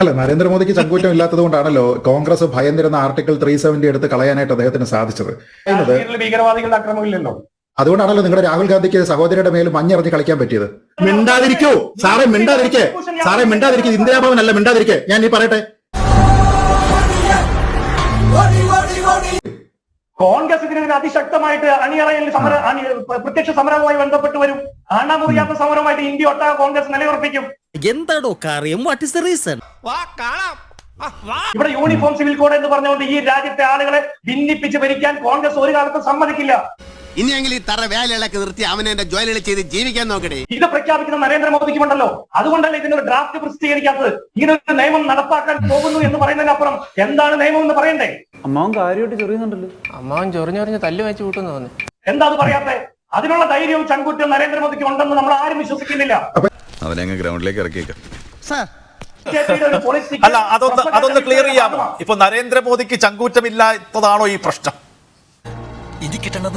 അല്ല, നരേന്ദ്രമോദിക്ക് ചങ്കൂറ്റം ഇല്ലാത്തത് കൊണ്ടാണല്ലോ കോൺഗ്രസ് ഭയന്നിരുന്ന ആർട്ടിക്കിൾ 370 എടുത്ത് കളയാനായിട്ട് അദ്ദേഹത്തിന് സാധിച്ചത്. ഭീകരവാദികളുടെ അക്രമമില്ലല്ലോ. അതുകൊണ്ടാണല്ലോ നിങ്ങളുടെ രാഹുൽ ഗാന്ധിക്ക് സഹോദരിയുടെ മേൽ മഞ്ഞറിഞ്ഞ് കളിക്കാൻ പറ്റിയത്. മിണ്ടാതിരിക്കൂ സാറേ, മിണ്ടാതിരിക്കേ സാറേ, മിണ്ടാതിരിക്കേ. ഇന്ദിരാഭവൻ അല്ല, മിണ്ടാതിരിക്കേ. ഞാൻ ഈ പറയട്ടെ, കോൺഗ്രസ് ഇതിനെതിരെ അതിശക്തമായിട്ട് അണിയറയിൽ പ്രത്യക്ഷ സമരവുമായി ബന്ധപ്പെട്ട് വരും. ആണാമുറിയാത്ത സമരമായിട്ട് ഇന്ത്യ ഒട്ടാകെ കോൺഗ്രസ് നിലയുറപ്പിക്കും. എന്താടോ കാര്യം? What is the reason? ഇവിടെ യൂണിഫോം സിവിൽ കോഡ് എന്ന് പറഞ്ഞുകൊണ്ട് ഈ രാജ്യത്തെ ആളുകളെ ഭിന്നിപ്പിച്ച് ഭരിക്കാൻ കോൺഗ്രസ് ഒരു കാലത്തും സമ്മതിക്കില്ല. ഇനിയെങ്കിലും ഈ തറ വേലകളൊക്കെ നിർത്തി അവനെ എന്റെ ജോലികൾ ചെയ്ത് ജീവിക്കാൻ നോക്കണേ. ഇത് പ്രഖ്യാപിക്കുന്ന നരേന്ദ്രമോദിക്കുമുണ്ടല്ലോ. അതുകൊണ്ടല്ലേ ഇതിനൊരു ഡ്രാഫ്റ്റ് പ്രസിദ്ധീകരിക്കാത്തത്. ഇങ്ങനൊരു നിയമം നടപ്പാക്കാൻ പോകുന്നു എന്ന് പറയുന്നതിനപ്പുറം എന്താണ് നിയമം എന്ന് പറയണ്ടേ? അമ്മാവൻ കാര്യമായിട്ട് ചൊറിയുന്നുണ്ടല്ലോ. അമ്മാവൻ ചൊറിഞ്ഞൊറിഞ്ഞ് തല്ലു വെച്ച് കൂട്ടുന്നു തോന്നി. എന്താ അത് പറയാത്തെ? അതിനുള്ള ധൈര്യവും ചങ്കൂറ്റവും നരേന്ദ്രമോദിക്ക് ഉണ്ടെന്ന് നമ്മൾ ആരും വിശ്വസിക്കുന്നില്ല. അവനെ ഗ്രൗണ്ടിലേക്ക് ഇറക്കിയേക്കാം. അല്ല, അതൊന്ന് ക്ലിയർ ചെയ്യാമോ? ഇപ്പൊ നരേന്ദ്രമോദിക്ക് ചങ്കൂറ്റമില്ലാത്തതാണോ ഈ പ്രശ്നം?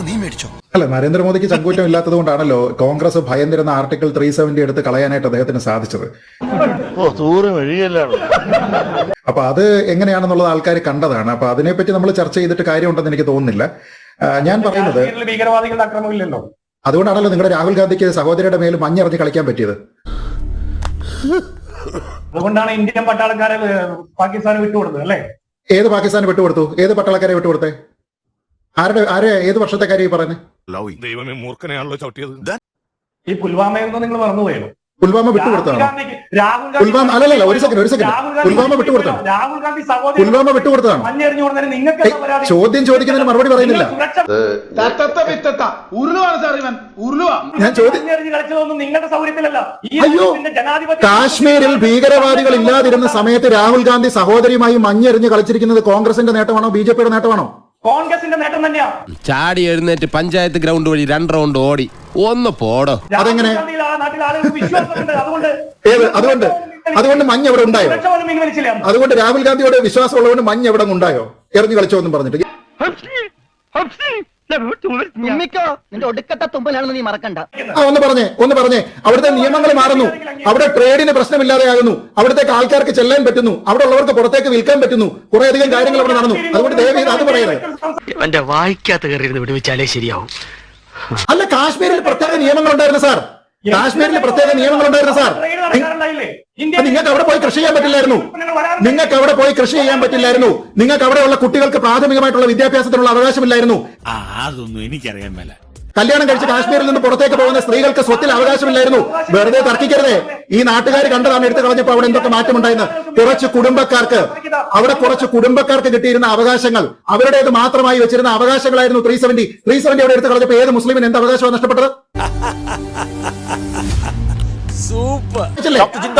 നീ മേടിച്ചോ? അല്ല, നരേന്ദ്രമോദിക്ക് ചങ്കൂറ്റം ഇല്ലാത്തത് കൊണ്ടാണല്ലോ കോൺഗ്രസ് ഭയന്നിരുന്ന ആർട്ടിക്കിൾ 370 എടുത്ത് കളയാനായിട്ട് അദ്ദേഹത്തിന് സാധിച്ചത്. അപ്പൊ അത് എങ്ങനെയാണെന്നുള്ളത് ആൾക്കാർ കണ്ടതാണ്. അപ്പൊ അതിനെപ്പറ്റി നമ്മൾ ചർച്ച ചെയ്തിട്ട് കാര്യമുണ്ടെന്ന് എനിക്ക് തോന്നുന്നില്ല. ഞാൻ പറയുന്നത്, ഭീകരവാദികളുടെ അക്രമമില്ലല്ലോ. അതുകൊണ്ടാണല്ലോ നിങ്ങളുടെ രാഹുൽ ഗാന്ധിക്ക് സഹോദരിയുടെ മേൽ മഞ്ഞറിഞ്ഞ് കളിക്കാൻ പറ്റിയത്. അതുകൊണ്ടാണ് ഇന്ത്യൻ പട്ടാളക്കാരെ പാകിസ്ഥാന് വിട്ടുകൊടുത്തത് അല്ലേ? ഏത് പാകിസ്ഥാന് വിട്ടുകൊടുത്തു? ഏത് പട്ടാളക്കാരെ വിട്ടുകൊടുത്തേ? ആരെ ഏത് വർഷത്തെ കാര്യം പറയുന്നത്? ദൈവമേ, മൂർഖനെയാണല്ലോ ചവിട്ടിയത്. ഈ പുൽവാമയിൽ നിങ്ങൾ മറന്നുപോയോ? പുൽവാമ വിട്ടുകൊടുത്താണ്. പുൽവാമ അല്ലല്ല, ഒരു സെക്കൻഡ് പുൽവാമ വിട്ടുകൊടുത്താണ്. രാഹുൽ ഗാന്ധി പുൽവാമ വിട്ടുകൊടുത്തതാണ്. ചോദ്യം ചോദിക്കുന്നതിന് മറുപടി പറയുന്നില്ല. ഞാൻ നിങ്ങളുടെ സൗകര്യത്തിലല്ല. അയ്യോ, കാശ്മീരിൽ ഭീകരവാദികൾ ഇല്ലാതിരുന്ന സമയത്ത് രാഹുൽ ഗാന്ധി സഹോദരിയുമായി മഞ്ഞെറിഞ്ഞ് കളിച്ചിരിക്കുന്നത് കോൺഗ്രസിന്റെ നേട്ടമാണോ ബിജെപിയുടെ നേട്ടമാണോ? കോൺഗ്രസിന്റെ നേട്ടം തന്നെയാ. ചാടി എഴുന്നേറ്റ് പഞ്ചായത്ത് ഗ്രൗണ്ട് വഴി 2 റൗണ്ട് ഓടി ഒന്ന് പോടോ. അതെങ്ങനെ? അതുകൊണ്ട് മഞ്ഞ് എവിടെ ഉണ്ടായോ? അതുകൊണ്ട് രാഹുൽ ഗാന്ധിയോട് വിശ്വാസമുള്ളതുകൊണ്ട് മഞ്ഞ് എവിടെ ഉണ്ടായോ? എറിഞ്ഞു കളിച്ചോ എന്നും പറഞ്ഞിട്ട്. ഒന്ന് പറഞ്ഞേ അവിടുത്തെ നിയമങ്ങൾ മാറുന്നു. അവിടെ ട്രേഡിന് പ്രശ്നമില്ലാതെയാകുന്നു. അവിടത്തേക്ക് ആൾക്കാർക്ക് ചെല്ലാൻ പറ്റുന്നു. അവിടെ ഉള്ളവർക്ക് പുറത്തേക്ക് വിൽക്കാൻ പറ്റുന്നു. കുറെ അധികം കാര്യങ്ങൾ അവിടെ നടന്നു. അതുകൊണ്ട് ദയവ് അത് പറയണേ. എന്റെ വായിക്കാത്ത കയറി വിടുവിച്ചാലേ ശരിയാവും. അല്ല, കാശ്മീരിൽ പ്രത്യേക നിയമങ്ങൾ ഉണ്ടായിരുന്നു സാർ. കാശ്മീരിൽ പ്രത്യേക നിയമങ്ങൾ ഉണ്ടായിരുന്നു സാർ. നിങ്ങൾക്ക് അവിടെ പോയി കൃഷി ചെയ്യാൻ പറ്റില്ലായിരുന്നു. നിങ്ങൾക്ക് അവിടെയുള്ള കുട്ടികൾക്ക് പ്രാഥമികമായിട്ടുള്ള വിദ്യാഭ്യാസത്തിനുള്ള അവകാശമില്ലായിരുന്നു. അതൊന്നും എനിക്കറിയാൻ മേല. കല്യാണം കഴിച്ച് കാശ്മീരിൽ നിന്ന് പുറത്തേക്ക് പോകുന്ന സ്ത്രീകൾക്ക് സ്വത്തിൽ അവകാശമില്ലായിരുന്നു. വെറുതെ തർക്കിക്കരുതേ. ഈ നാട്ടുകാർ കണ്ടതാണ് എടുത്തു കളഞ്ഞപ്പോൾ അവിടെ എന്തൊക്കെ മാറ്റമുണ്ടായിരുന്നു. കുറച്ച് കുടുംബക്കാർക്ക് കിട്ടിയിരുന്ന അവകാശങ്ങൾ അവരുടേത് മാത്രമായി വെച്ചിരുന്ന അവകാശങ്ങളായിരുന്നു 370 അവിടെ എടുത്തു കളഞ്ഞപ്പോൾ ഏത് മുസ്ലിമിന് എന്ത് അവകാശമാണ് നഷ്ടപ്പെട്ടത്?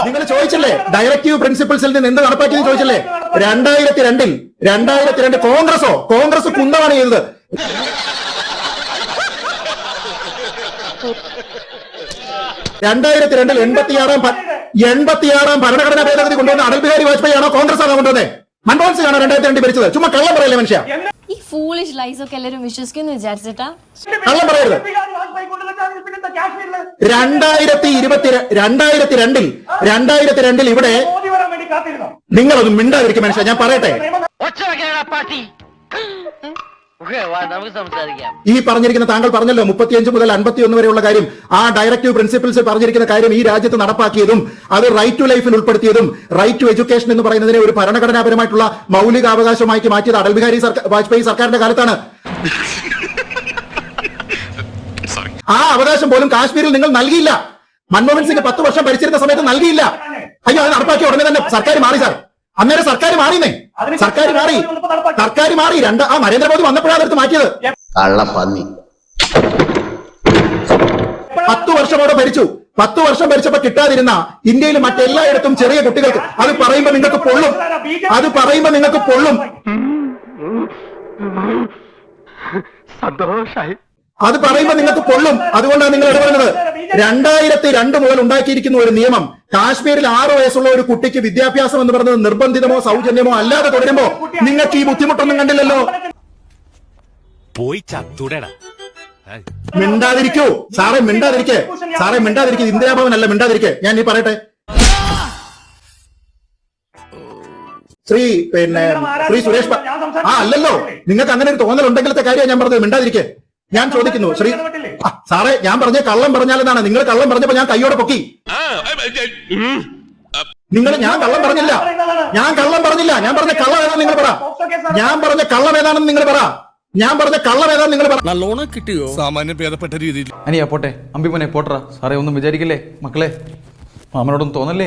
നിങ്ങൾ ചോദിച്ചില്ലേ ഡയറക്റ്റീവ് പ്രിൻസിപ്പിൾസിൽ നിന്ന് എന്ത് നടപ്പാക്കിയെന്ന് ചോദിച്ചില്ലേ? 2002 കോൺഗ്രസ് കുന്തമാണ് ചെയ്തത്. 2002 86 ഭരണഘടനാ ഭേദഗതി കൊണ്ടുവന്ന അടൽ ബിഹാരി വാജ്പേയി ആണോ കോൺഗ്രസ് ആണോ കൊണ്ടുവന്നത്? മൻമോഹൻ സിംഗ് ആണോ 2002 ഭരിച്ചത്? ചുമ്മാ കള്ളം പറയല്ലേ മനുഷ്യ. ഈ ഫൂളിഷ് ലൈസ് ഒക്കെ എല്ലാവരും വിശ്വസിക്കുന്നു വിചാരിച്ചിട്ടാ? കള്ളം പറയരുത്. 2002 ഇവിടെ നിങ്ങളൊന്നും മിണ്ടാതിരിക്കും മനുഷ്യ. ഞാൻ പറയട്ടെ, ഈ പറഞ്ഞിരിക്കുന്ന താങ്കൾ പറഞ്ഞല്ലോ 35 മുതൽ 51 വരെയുള്ള കാര്യം, ആ ഡയറക്റ്റീവ് പ്രിൻസിപ്പിൾസ് പറഞ്ഞിരിക്കുന്ന കാര്യം ഈ രാജ്യത്ത് നടപ്പാക്കിയതും അത് റൈറ്റ് ടു ലൈഫിൽ ഉൾപ്പെടുത്തിയതും റൈറ്റ് ടു എഡ്യൂക്കേഷൻ എന്ന് പറയുന്നതിനെ ഒരു ഭരണഘടനാപരമായിട്ടുള്ള മൗലിക അവകാശമാക്കി മാറ്റിയത് അടൽ ബിഹാരി വാജ്പേയി സർക്കാരിന്റെ കാലത്താണ്. ആ അവകാശം പോലും കാശ്മീരിൽ നിങ്ങൾ നൽകിയില്ല. മൻമോഹൻ സിംഗ് 10 വർഷം ഭരിച്ചിരുന്ന സമയത്ത് നൽകിയില്ല. അയ്യോ, അത് നടപ്പാക്കിയ ഉടനെ തന്നെ സർക്കാർ മാറി സാർ. അന്നേരം സർക്കാർ മാറി. നരേന്ദ്രമോദി വന്നപ്പോഴാണ് എടുത്ത് മാറ്റിയത്. 10 വർഷം അവിടെ ഭരിച്ചു. 10 വർഷം ഭരിച്ചപ്പോ കിട്ടാതിരുന്ന ഇന്ത്യയിൽ മറ്റെല്ലായിടത്തും ചെറിയ കുട്ടികൾക്ക് അത് പറയുമ്പോ നിങ്ങൾക്ക് പൊള്ളും. സന്തോഷായി. അത് പറയുമ്പോ നിങ്ങൾക്ക് പൊള്ളും. അതുകൊണ്ടാണ് നിങ്ങൾ ഇടപെടുന്നത്. 2002 മുതൽ ഉണ്ടാക്കിയിരിക്കുന്ന ഒരു നിയമം കാശ്മീരിൽ 6 വയസ്സുള്ള ഒരു കുട്ടിക്ക് വിദ്യാഭ്യാസം എന്ന് പറയുന്നത് നിർബന്ധിതമോ സൗജന്യമോ അല്ലാതെ തുടരുമ്പോ നിങ്ങൾക്ക് ഈ ബുദ്ധിമുട്ടൊന്നും കണ്ടില്ലല്ലോ. പോയി ചത്തുടടാ. മിണ്ടാതിരിക്കൂ സാറേ, മിണ്ടാതിരിക്കേ. ഇന്ദിരാഭവൻ അല്ല, മിണ്ടാതിരിക്കേ. ഞാൻ ഈ പറയട്ടെ, ശ്രീ സുരേഷ് അല്ലല്ലോ, നിങ്ങൾക്ക് അങ്ങനെ ഒരു തോന്നലുണ്ടെങ്കിലത്തെ കാര്യം ഞാൻ പറഞ്ഞത്. മിണ്ടാതിരിക്കെ. ഞാൻ ചോദിക്കുന്നു ശ്രീ സാറേ, ഞാൻ പറഞ്ഞ കള്ളം പറഞ്ഞാലെന്നാണ്. നിങ്ങൾ കള്ളം പറഞ്ഞപ്പോ ഞാൻ കൈയോടെ പൊക്കി. ഞാൻ കള്ളം പറഞ്ഞില്ല. ഞാൻ പറഞ്ഞ കള്ളം ഏതാണെന്ന് നിങ്ങൾ പറ. ഞാൻ പറഞ്ഞ കള്ളം ഏതാണെന്ന് നിങ്ങൾ പറ. നല്ലോണം കിട്ടിയോ? സാമാന്യം ഭേദപ്പെട്ട രീതിയിൽ. അനിയാ പോട്ടെ, അമ്പിമോനെ പോട്ടറ. സാറേ ഒന്നും വിചാരിക്കില്ലേ മക്കളെ, മാമനോടൊന്നും തോന്നല്ലേ?